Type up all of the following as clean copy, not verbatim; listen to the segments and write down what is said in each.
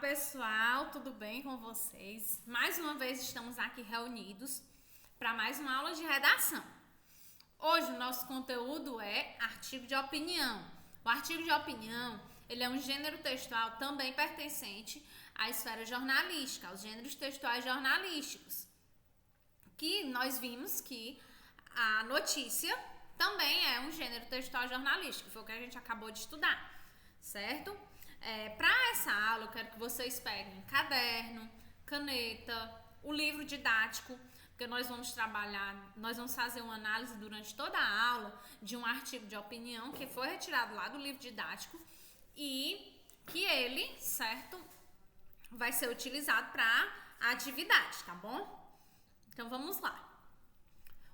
pessoal, tudo bem com vocês? Mais uma vez estamos aqui reunidos para mais uma aula de redação. Hoje o nosso conteúdo é artigo de opinião. O artigo de opinião, ele é um gênero textual também pertencente à esfera jornalística, aos gêneros textuais jornalísticos. Que nós vimos que a notícia também é um gênero textual jornalístico, foi o que a gente acabou de estudar, certo? Para essa aula, eu quero que vocês peguem caderno, caneta, o livro didático, porque nós vamos fazer uma análise durante toda a aula de um artigo de opinião que foi retirado lá do livro didático e que ele, certo, vai ser utilizado para a atividade, tá bom? Então vamos lá.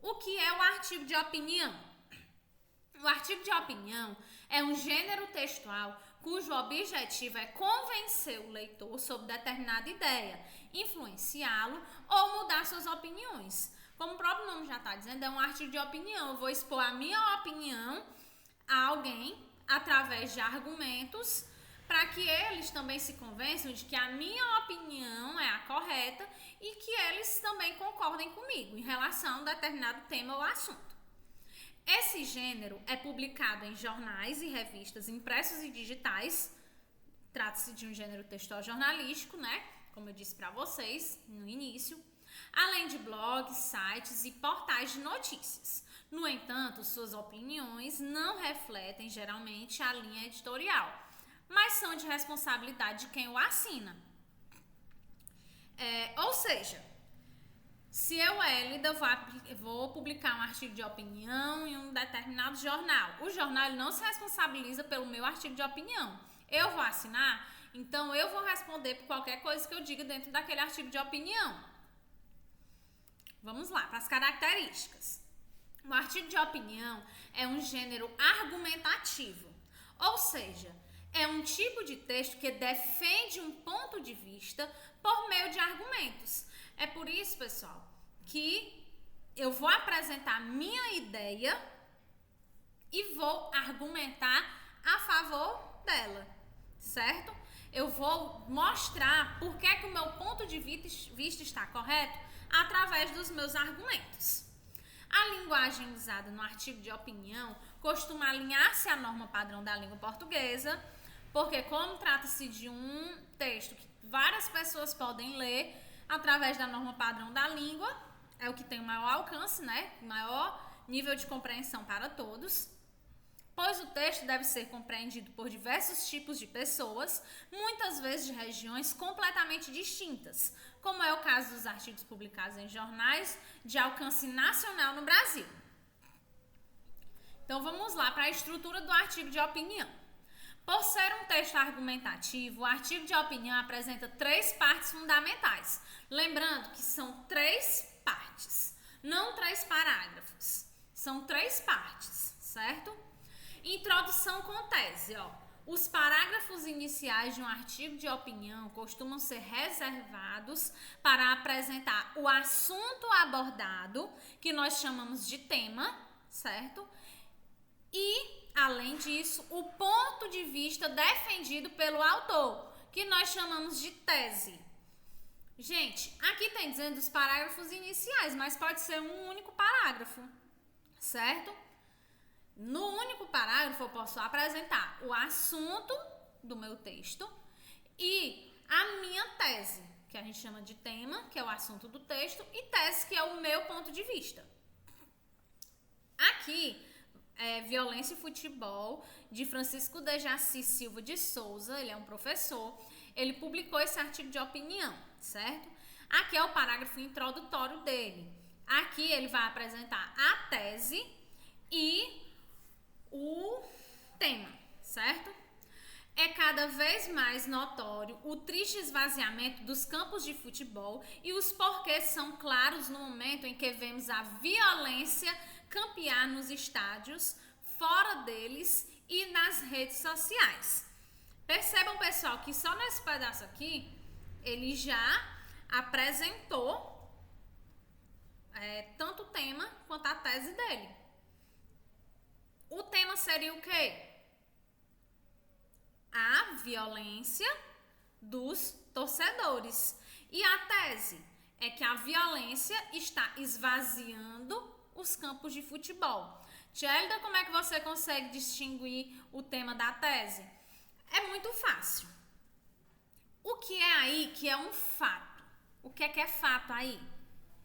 O que é o artigo de opinião? O artigo de opinião é um gênero textual cujo objetivo é convencer o leitor sobre determinada ideia, influenciá-lo ou mudar suas opiniões. Como o próprio nome já está dizendo, é um artigo de opinião. Eu vou expor a minha opinião a alguém através de argumentos para que eles também se convençam de que a minha opinião é a correta e que eles também concordem comigo em relação a um determinado tema ou assunto. Esse gênero é publicado em jornais e revistas impressos e digitais. Trata-se de um gênero textual jornalístico, né? Como eu disse para vocês no início. Além de blogs, sites e portais de notícias. No entanto, suas opiniões não refletem geralmente a linha editorial, mas são de responsabilidade de quem o assina. Ou seja, se eu, Hélida, vou publicar um artigo de opinião em um determinado jornal, o jornal ele não se responsabiliza pelo meu artigo de opinião. Eu vou assinar, então eu vou responder por qualquer coisa que eu diga dentro daquele artigo de opinião. Vamos lá, para as características. O artigo de opinião é um gênero argumentativo, ou seja, é um tipo de texto que defende um ponto de vista por meio de argumentos. É por isso, pessoal, que eu vou apresentar minha ideia e vou argumentar a favor dela, certo? Eu vou mostrar por que o meu ponto de vista está correto através dos meus argumentos. A linguagem usada no artigo de opinião costuma alinhar-se à norma padrão da língua portuguesa, porque como trata-se de um texto que várias pessoas podem ler através da norma padrão da língua, é o que tem o maior alcance, né? Maior nível de compreensão para todos, pois o texto deve ser compreendido por diversos tipos de pessoas, muitas vezes de regiões completamente distintas, como é o caso dos artigos publicados em jornais de alcance nacional no Brasil. Então vamos lá para a estrutura do artigo de opinião. Por ser um texto argumentativo, o artigo de opinião apresenta 3 partes fundamentais. Lembrando que são 3 partes, não 3 parágrafos. São 3 partes, certo? Introdução com tese, ó. Os parágrafos iniciais de um artigo de opinião costumam ser reservados para apresentar o assunto abordado, que nós chamamos de tema, certo? E, além disso, o ponto de vista defendido pelo autor, que nós chamamos de tese. Gente, aqui tem dizendo os parágrafos iniciais, mas pode ser um único parágrafo, certo? No único parágrafo eu posso apresentar o assunto do meu texto e a minha tese, que a gente chama de tema, que é o assunto do texto, e tese, que é o meu ponto de vista. Aqui Violência e Futebol, de Francisco Dejaci Silva de Souza, ele é um professor, ele publicou esse artigo de opinião, certo? Aqui é o parágrafo introdutório dele. Aqui ele vai apresentar a tese e o tema, certo? É cada vez mais notório o triste esvaziamento dos campos de futebol e os porquês são claros no momento em que vemos a violência campear nos estádios, fora deles e nas redes sociais. Percebam, pessoal, que só nesse pedaço aqui, ele já apresentou tanto o tema quanto a tese dele. O tema seria o quê? A violência dos torcedores. E a tese é que a violência está esvaziando os campos de futebol. Tchélida, como é que você consegue distinguir o tema da tese? É muito fácil. O que é aí que é um fato? O que é fato aí?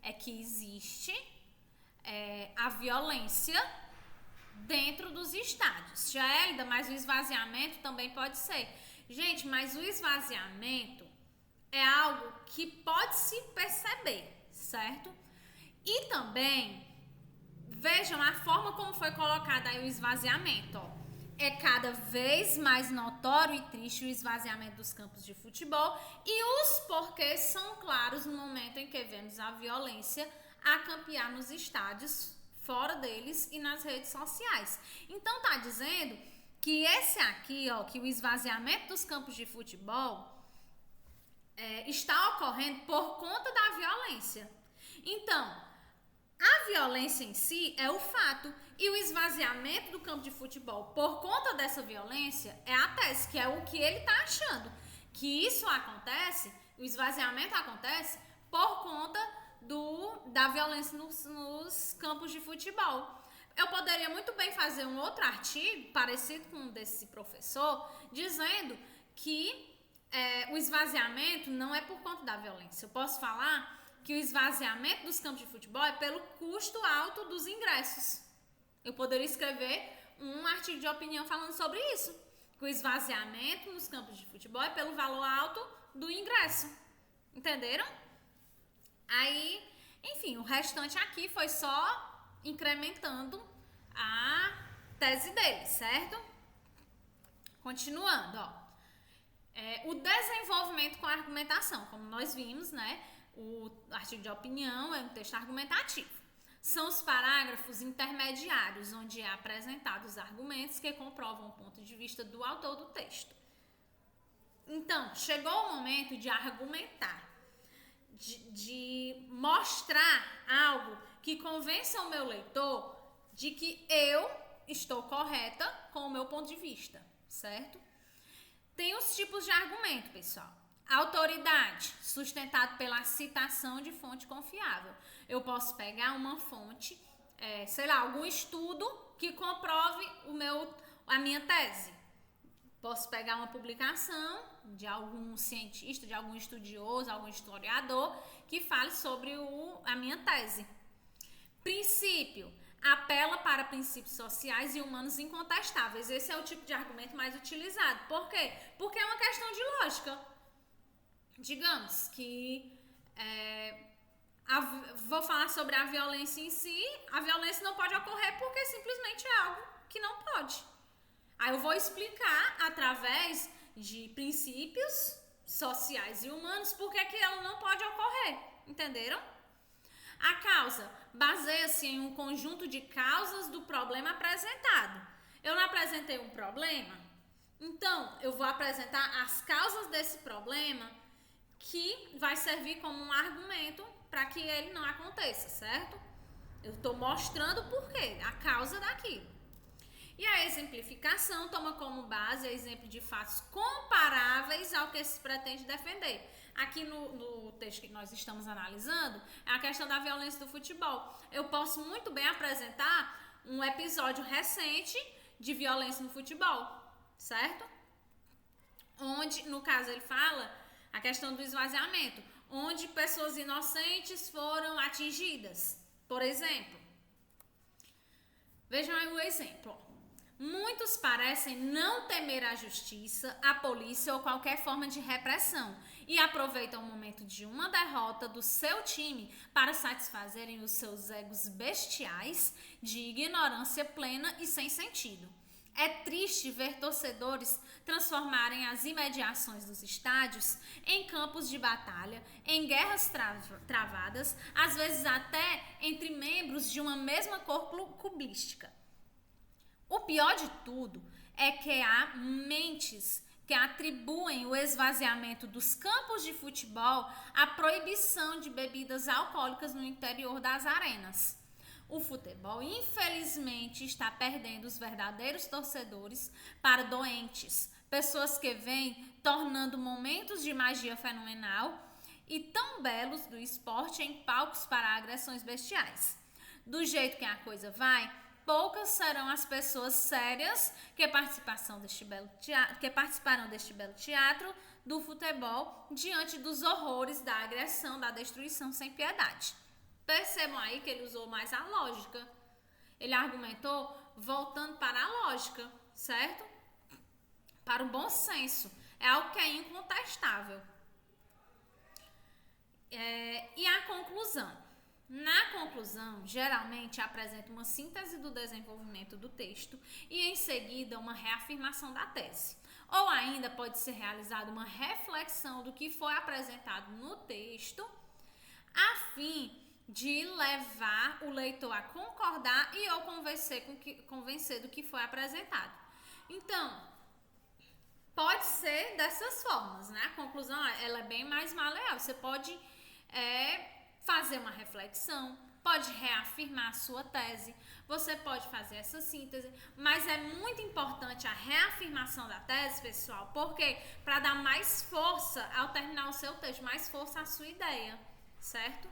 É que existe a violência dentro dos estádios. Tchélida, mas o esvaziamento também pode ser. Gente, mas o esvaziamento é algo que pode se perceber, certo? E também, vejam a forma como foi colocado aí o esvaziamento, ó. É cada vez mais notório e triste o esvaziamento dos campos de futebol e os porquês são claros no momento em que vemos a violência a campear nos estádios, fora deles e nas redes sociais. Então tá dizendo que esse aqui, ó, que o esvaziamento dos campos de futebol está ocorrendo por conta da violência. Então, a violência em si é o fato e o esvaziamento do campo de futebol por conta dessa violência é a tese, que é o que ele está achando. Que isso acontece, o esvaziamento acontece por conta da violência nos campos de futebol. Eu poderia muito bem fazer um outro artigo parecido com o desse professor, dizendo que o esvaziamento não é por conta da violência. Eu posso falar que o esvaziamento dos campos de futebol é pelo custo alto dos ingressos. Eu poderia escrever um artigo de opinião falando sobre isso. Que o esvaziamento nos campos de futebol é pelo valor alto do ingresso. Entenderam? Aí, enfim, o restante aqui foi só incrementando a tese dele, certo? Continuando, ó. O desenvolvimento com a argumentação, como nós vimos, né? O artigo de opinião é um texto argumentativo. São os parágrafos intermediários, onde é apresentados argumentos que comprovam o ponto de vista do autor do texto. Então, chegou o momento de argumentar, de mostrar algo que convença o meu leitor de que eu estou correta com o meu ponto de vista, certo? Tem os tipos de argumento, pessoal. Autoridade, sustentado pela citação de fonte confiável. Eu posso pegar uma fonte, algum estudo que comprove a minha tese. Posso pegar uma publicação de algum cientista, de algum estudioso, algum historiador que fale sobre a minha tese. Princípio, apela para princípios sociais e humanos incontestáveis. Esse é o tipo de argumento mais utilizado. Por quê? Porque é uma questão de lógica. Digamos que vou falar sobre a violência em si. A violência não pode ocorrer porque simplesmente é algo que não pode. Aí eu vou explicar através de princípios sociais e humanos por que ela não pode ocorrer. Entenderam? A causa baseia-se em um conjunto de causas do problema apresentado. Eu não apresentei um problema, então eu vou apresentar as causas desse problema que vai servir como um argumento para que ele não aconteça, certo? Eu estou mostrando o porquê, a causa daquilo. E a exemplificação toma como base o exemplo de fatos comparáveis ao que se pretende defender. Aqui no texto que nós estamos analisando, é a questão da violência do futebol. Eu posso muito bem apresentar um episódio recente de violência no futebol, certo? Onde, no caso, ele fala a questão do esvaziamento, onde pessoas inocentes foram atingidas. Por exemplo, vejam aí o exemplo. Muitos parecem não temer a justiça, a polícia ou qualquer forma de repressão e aproveitam o momento de uma derrota do seu time para satisfazerem os seus egos bestiais de ignorância plena e sem sentido. É triste ver torcedores transformarem as imediações dos estádios em campos de batalha, em guerras travadas, às vezes até entre membros de uma mesma cor clubística. O pior de tudo é que há mentes que atribuem o esvaziamento dos campos de futebol à proibição de bebidas alcoólicas no interior das arenas. O futebol, infelizmente, está perdendo os verdadeiros torcedores para doentes, pessoas que veem tornando momentos de magia fenomenal e tão belos do esporte em palcos para agressões bestiais. Do jeito que a coisa vai, poucas serão as pessoas sérias que participarão deste belo teatro do futebol diante dos horrores da agressão, da destruição sem piedade. Percebam aí que ele usou mais a lógica. Ele argumentou voltando para a lógica, certo? Para o bom senso. É algo que é incontestável. E a conclusão? Na conclusão, geralmente apresenta uma síntese do desenvolvimento do texto e em seguida uma reafirmação da tese. Ou ainda pode ser realizada uma reflexão do que foi apresentado no texto, a fim de levar o leitor a concordar e ou convencer do que foi apresentado. Então, pode ser dessas formas, né? A conclusão ela é bem mais maleável. Você pode fazer uma reflexão, pode reafirmar a sua tese, você pode fazer essa síntese, mas é muito importante a reafirmação da tese, pessoal, porque para dar mais força ao terminar o seu texto, mais força à sua ideia, certo?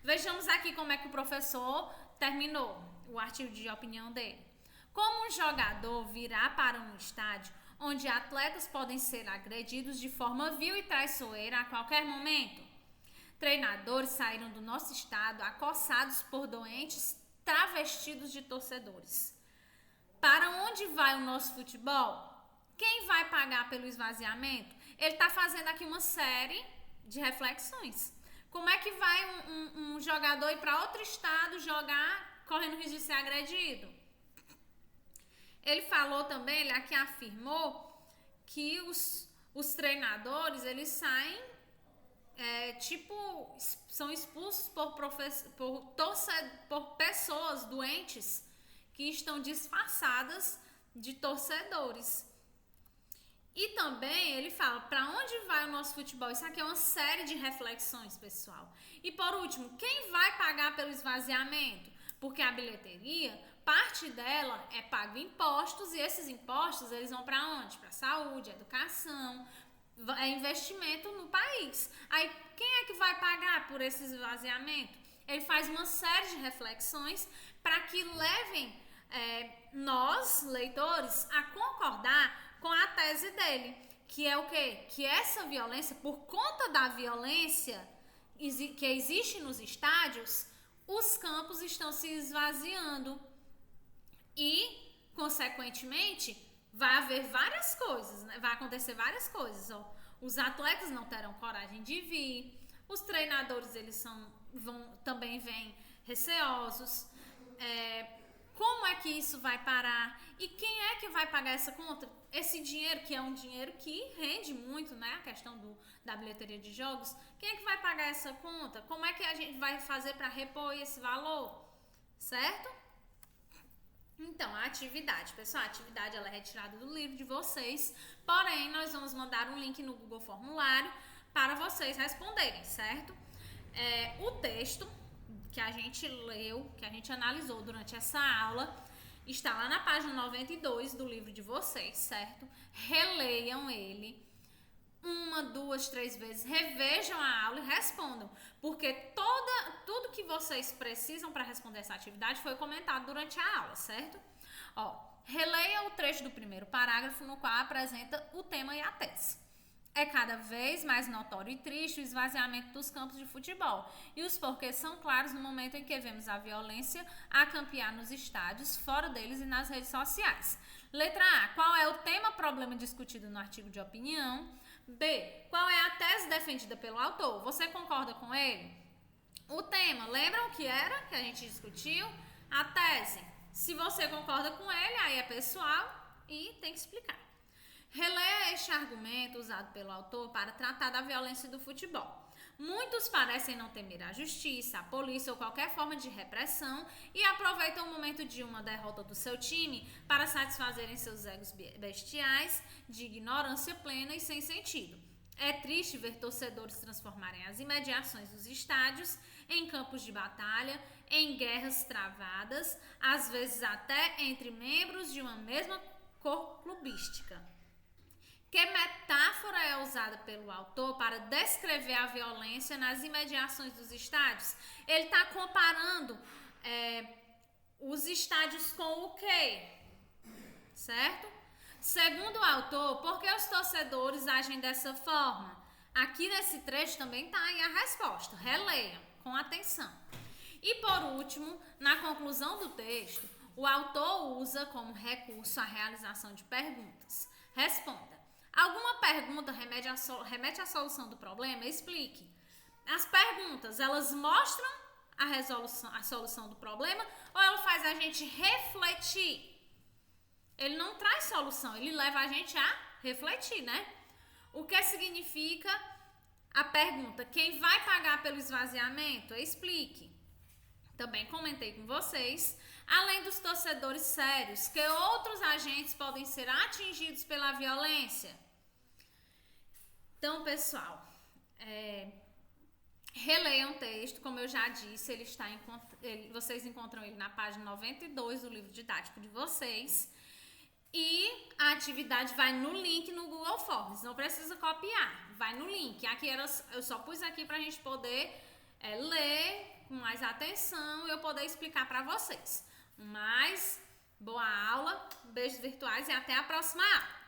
Vejamos aqui como é que o professor terminou o artigo de opinião dele. Como um jogador virá para um estádio onde atletas podem ser agredidos de forma vil e traiçoeira a qualquer momento? Treinadores saíram do nosso estado acossados por doentes travestidos de torcedores. Para onde vai o nosso futebol? Quem vai pagar pelo esvaziamento? Ele está fazendo aqui uma série de reflexões. Como é que vai um jogador ir para outro estado jogar correndo risco de ser agredido? Ele falou também, ele aqui afirmou que os treinadores, eles saem são expulsos por pessoas doentes que estão disfarçadas de torcedores. E também ele fala, para onde vai o nosso futebol? Isso aqui é uma série de reflexões, pessoal. E por último, quem vai pagar pelo esvaziamento? Porque a bilheteria, parte dela é pago impostos e esses impostos eles vão para onde? Para saúde, educação, investimento no país. Aí quem é que vai pagar por esse esvaziamento? Ele faz uma série de reflexões para que levem nós, leitores, a concordar com a tese dele, que é o quê? Que essa violência, por conta da violência que existe nos estádios, os campos estão se esvaziando e, consequentemente, vai haver várias coisas, né? Vai acontecer várias coisas. Ó. Os atletas não terão coragem de vir, os treinadores também vêm receosos. Como é que isso vai parar? E quem é que vai pagar essa conta? Esse dinheiro, que é um dinheiro que rende muito, né? A questão da bilheteria de jogos. Quem é que vai pagar essa conta? Como é que a gente vai fazer para repor esse valor? Certo? Então, a atividade, pessoal, a atividade ela é retirada do livro de vocês, porém, nós vamos mandar um link no Google Formulário para vocês responderem, certo? O texto que a gente leu, que a gente analisou durante essa aula, está lá na página 92 do livro de vocês, certo? Releiam ele 1, 2, 3 vezes, revejam a aula e respondam, porque tudo que vocês precisam para responder essa atividade foi comentado durante a aula, certo? Releia o trecho do primeiro parágrafo no qual apresenta o tema e a tese. É cada vez mais notório e triste o esvaziamento dos campos de futebol, e os porquês são claros no momento em que vemos a violência a campear nos estádios, fora deles e nas redes sociais. Letra A. Qual é o tema-problema discutido no artigo de opinião? B. Qual é a tese defendida pelo autor? Você concorda com ele? O tema, lembram o que era que a gente discutiu? A tese. Se você concorda com ele, aí é pessoal e tem que explicar. Releia este argumento usado pelo autor para tratar da violência do futebol. Muitos parecem não temer a justiça, a polícia ou qualquer forma de repressão e aproveitam o momento de uma derrota do seu time para satisfazerem seus egos bestiais de ignorância plena e sem sentido. É triste ver torcedores transformarem as imediações dos estádios em campos de batalha, em guerras travadas, às vezes até entre membros de uma mesma cor clubística. Que metáfora é usada pelo autor para descrever a violência nas imediações dos estádios? Ele está comparando os estádios com o quê? Certo? Segundo o autor, por que os torcedores agem dessa forma? Aqui nesse trecho também está aí a resposta. Releiam com atenção. E por último, na conclusão do texto, o autor usa como recurso a realização de perguntas. Responda. Alguma pergunta remete à solução do problema? Explique. As perguntas, elas mostram a solução do problema ou ela faz a gente refletir? Ele não traz solução, ele leva a gente a refletir, né? O que significa a pergunta? Quem vai pagar pelo esvaziamento? Explique. Também comentei com vocês, além dos torcedores sérios, que outros agentes podem ser atingidos pela violência? Então, pessoal, releiam o texto, como eu já disse, vocês encontram ele na página 92 do livro didático de vocês. E a atividade vai no link no Google Forms, não precisa copiar, vai no link. Aqui eu só pus aqui para a gente poder ler com mais atenção e eu poder explicar para vocês. Mas, boa aula, beijos virtuais e até a próxima aula.